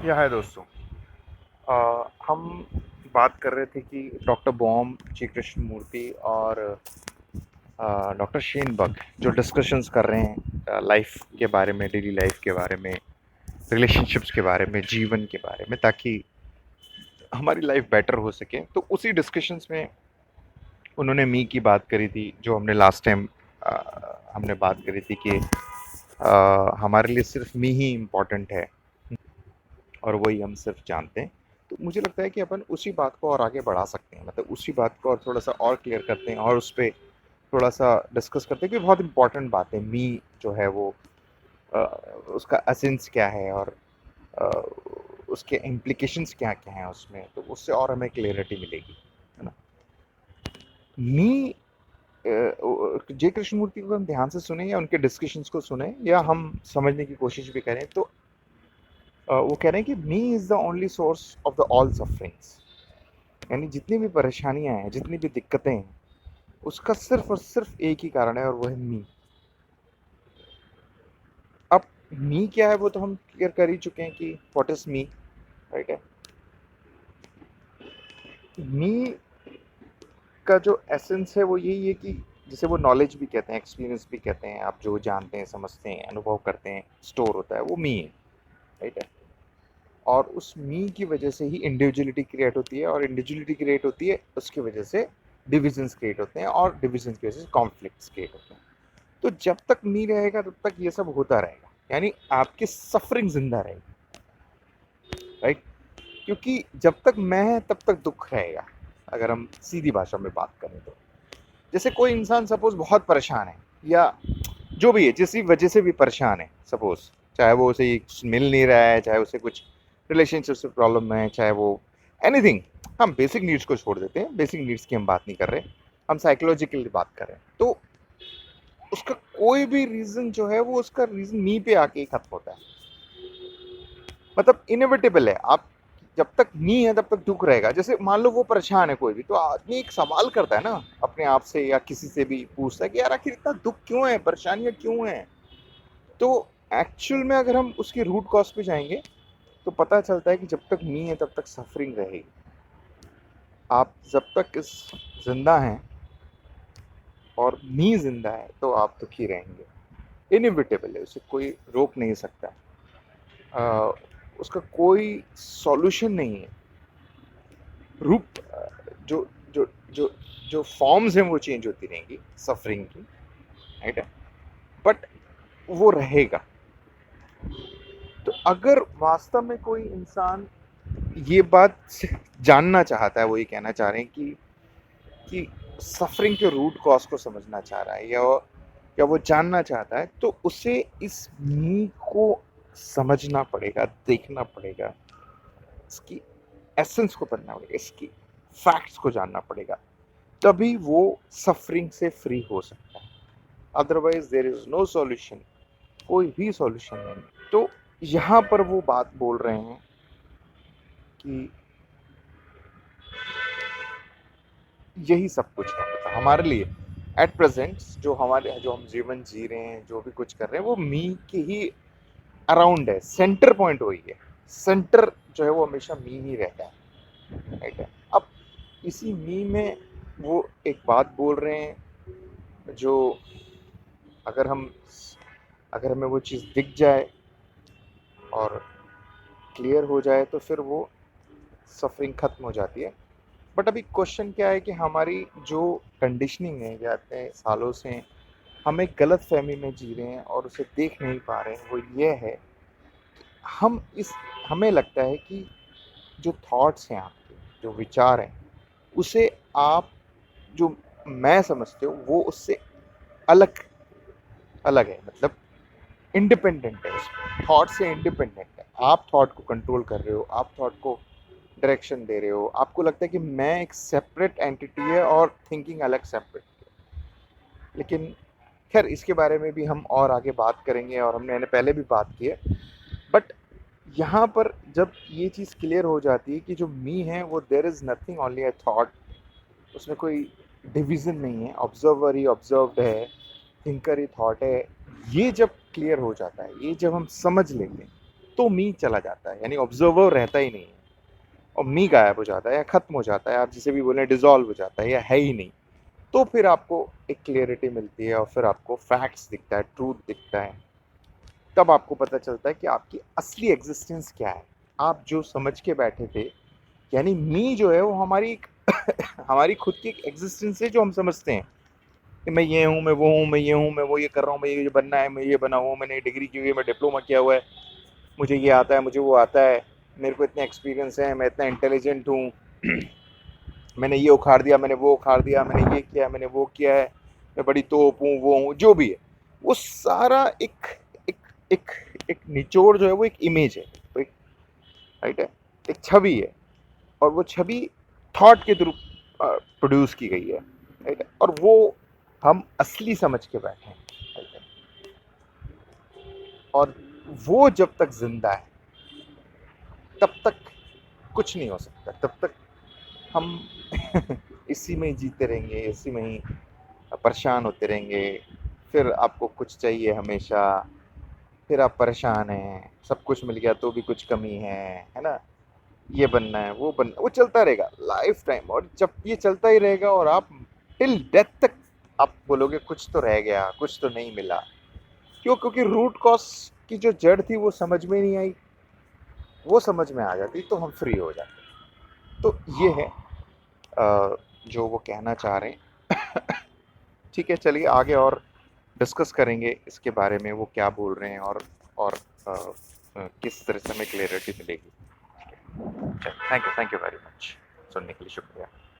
या है दोस्तों। हम बात कर रहे थे कि डॉक्टर बॉम, जी कृष्णमूर्ति और डॉक्टर शेन बग जो डिस्कशंस कर रहे हैं लाइफ के बारे में, डेली लाइफ के बारे में, रिलेशनशिप्स के बारे में, जीवन के बारे में, ताकि हमारी लाइफ बेटर हो सके। तो उसी डिस्कशंस में उन्होंने मी की बात करी थी, जो हमने लास्ट टाइम हमने बात करी थी कि हमारे लिए सिर्फ मी ही इम्पोर्टेंट है और वही हम सिर्फ जानते हैं। तो मुझे लगता है कि अपन उसी बात को और आगे बढ़ा सकते हैं, मतलब उसी बात को और थोड़ा सा और क्लियर करते हैं और उस पर थोड़ा सा डिस्कस करते हैं कि बहुत इंपॉर्टेंट बात है। मी जो है वो अ, उसका एसेंस क्या है और अ, उसके इम्प्लीकेशंस क्या क्या हैं उसमें, तो उससे और हमें क्लियरिटी मिलेगी, है ना। मी जे कृष्णमूर्ति को हम ध्यान से सुने या उनके डिस्कशंस को सुने या हम समझने की कोशिश भी करें, तो वो कह रहे हैं कि me is the only source of the all sufferings. यानी जितनी भी परेशानियां हैं, जितनी भी दिक्कतें हैं, उसका सिर्फ और सिर्फ एक ही कारण है और वो है मी। अब मी क्या है वो तो हम क्लियर कर ही चुके हैं कि व्हाट इज मी, राइट है। मी का जो एसेंस है वो यही है कि जिसे वो नॉलेज भी कहते हैं, एक्सपीरियंस भी कहते हैं, आप जो जानते हैं, समझते हैं, अनुभव करते हैं, स्टोर होता है, वो मी है, राइट है। और उस मी की वजह से ही इंडिविजुअलिटी क्रिएट होती है और इंडिविजुअलिटी क्रिएट होती है उसकी वजह से डिविजन्स क्रिएट होते हैं और डिविजन्स की वजह से कॉन्फ्लिक्ट्स क्रिएट होते हैं। तो जब तक मी रहेगा तब तक ये सब होता रहेगा, यानी आपकी सफरिंग जिंदा रहेगी, राइट। क्योंकि जब तक मैं है तब तक दुख रहेगा। अगर हम सीधी भाषा में बात करें तो जैसे कोई इंसान सपोज बहुत परेशान है या जो भी है, जिस वजह से भी परेशान है, सपोज चाहे वो उसे मिल नहीं रहा है, चाहे उसे कुछ रिलेशनशिप से प्रॉब्लम है, चाहे वो एनीथिंग। हम बेसिक नीड्स को छोड़ देते हैं, बेसिक नीड्स की हम बात नहीं कर रहे, हम साइकोलॉजिकली बात कर रहे हैं। तो उसका कोई भी रीजन जो है वो उसका रीजन मी पे आके ही खत्म होता है। मतलब इनएविटेबल है। आप जब तक मी है तब तक दुख रहेगा। जैसे मान लो वो परेशान है कोई भी, तो आदमी एक सवाल करता है ना अपने आप से या किसी से भी पूछता है कि यार आखिर इतना दुख क्यों है, परेशानियां क्यों है। तो एक्चुअल में अगर हम उसके रूट कॉज पे जाएंगे तो पता चलता है कि जब तक मी है तब तक सफरिंग रहेगी। आप जब तक इस जिंदा हैं और मी जिंदा है तो आप दुखी रहेंगे। इनएविटेबल है, उसे कोई रोक नहीं सकता। आ, उसका कोई सॉल्यूशन नहीं है। रूप जो जो जो जो फॉर्म्स हैं वो चेंज होती रहेंगी सफरिंग की, राइट है, बट वो रहेगा। तो अगर वास्तव में कोई इंसान ये बात जानना चाहता है, वो ये कहना चाह रहे हैं कि सफरिंग के रूट कॉज को समझना चाह रहा है या वो जानना चाहता है, तो उसे इस मी को समझना पड़ेगा, देखना पड़ेगा, इसकी एसेंस को पढ़ना पड़ेगा, इसकी फैक्ट्स को जानना पड़ेगा। तभी वो सफरिंग से फ्री हो सकता है। Otherwise there is no solution, कोई भी सॉल्यूशन नहीं। तो यहाँ पर वो बात बोल रहे हैं कि यही सब कुछ है, मतलब हमारे लिए एट प्रेजेंट जो हम जीवन जी रहे हैं, जो भी कुछ कर रहे हैं, वो मी के ही अराउंड है। सेंटर पॉइंट वही है। सेंटर जो है वो हमेशा मी ही रहता है, राइट है। अब इसी मी में वो एक बात बोल रहे हैं जो अगर हम अगर हमें वो चीज़ दिख जाए और क्लियर हो जाए तो फिर वो सफरिंग खत्म हो जाती है। बट अभी क्वेश्चन क्या है कि हमारी जो कंडीशनिंग है, जाते हैं सालों से हम एक गलत फहमी में जी रहे हैं और उसे देख नहीं पा रहे हैं। वो ये है, हम इस हमें लगता है कि जो थॉट्स हैं आपके, जो विचार हैं, उसे आप जो मैं समझते हो वो उससे अलग अलग है, मतलब इंडिपेंडेंट है, उस थॉट से इंडिपेंडेंट है। आप थॉट को कंट्रोल कर रहे हो, आप थॉट को डायरेक्शन दे रहे हो। आपको लगता है कि मैं एक सेपरेट एंटिटी है और थिंकिंग अलग सेपरेट है। लेकिन खैर इसके बारे में भी हम और आगे बात करेंगे और हमने पहले भी बात की है। बट यहाँ पर जब ये चीज़ क्लियर हो जाती है कि जो मी है वो there is nothing only a thought, उसमें कोई डिवीज़न नहीं है, ऑब्जर्वर ही ऑब्जर्व्ड है, थिंकर ही थॉट है। ये जब क्लियर हो जाता है, ये जब हम समझ लेंगे, तो मी चला जाता है, यानी ऑब्जर्वर रहता ही नहीं है और मी गायब हो जाता है या खत्म हो जाता है, आप जिसे भी बोलें डिजॉल्व हो जाता है या है ही नहीं। तो फिर आपको एक क्लियरिटी मिलती है और फिर आपको फैक्ट्स दिखता है, ट्रूथ दिखता है। तब आपको पता चलता है कि आपकी असली एग्जिस्टेंस क्या है। आप जो समझ के बैठे थे, यानी मी जो है वो हमारी एक हमारी खुद की एक एग्जिस्टेंस है जो हम समझते हैं कि मैं ये हूँ, मैं वो हूँ, मैं ये हूँ, मैं वो ये कर रहा हूँ, मैं ये बनना है, मैं ये बना हुआ हूँ, मैंने डिग्री की हुई है, मैं डिप्लोमा किया हुआ है, मुझे ये आता है, मुझे वो आता है, मेरे को इतने एक्सपीरियंस है, मैं इतना इंटेलिजेंट हूँ, मैंने ये उखाड़ दिया, मैंने वो उखाड़ दिया, मैंने ये किया, मैंने वो किया है, मैं बड़ी तोप हूँ, वो हूँ, जो भी है। वो सारा एक एक एक एक निचोड़ जो है वो एक इमेज है, वो एक राइट है, एक छवि है, और वो छवि थॉट के थ्रू प्रोड्यूस की गई है, राइट है, और वो हम असली समझ के बैठे हैं, राइट है। और वो जब तक जिंदा है तब तक कुछ नहीं हो सकता, तब तक हम इसी में ही जीते रहेंगे, इसी में ही परेशान होते रहेंगे। फिर आपको कुछ चाहिए हमेशा, फिर आप परेशान हैं, सब कुछ मिल गया तो भी कुछ कमी है ना? ये बनना है, वो बनना, वो चलता रहेगा लाइफ टाइम, और जब ये चलता ही रहेगा और आप टिल डेथ तक आप बोलोगे कुछ तो रह गया, कुछ तो नहीं मिला। क्यों? क्योंकि रूट कॉज की जो जड़ थी वो समझ में नहीं आई, वो समझ में आ जाती तो हम फ्री हो जाते। तो ये है जो वो कहना चाह रहे हैं। ठीक है, चलिए आगे और डिस्कस करेंगे इसके बारे में, वो क्या बोल रहे हैं और किस तरह से हमें क्लियरिटी मिलेगी। थैंक यू वेरी मच, सुनने के लिए शुक्रिया।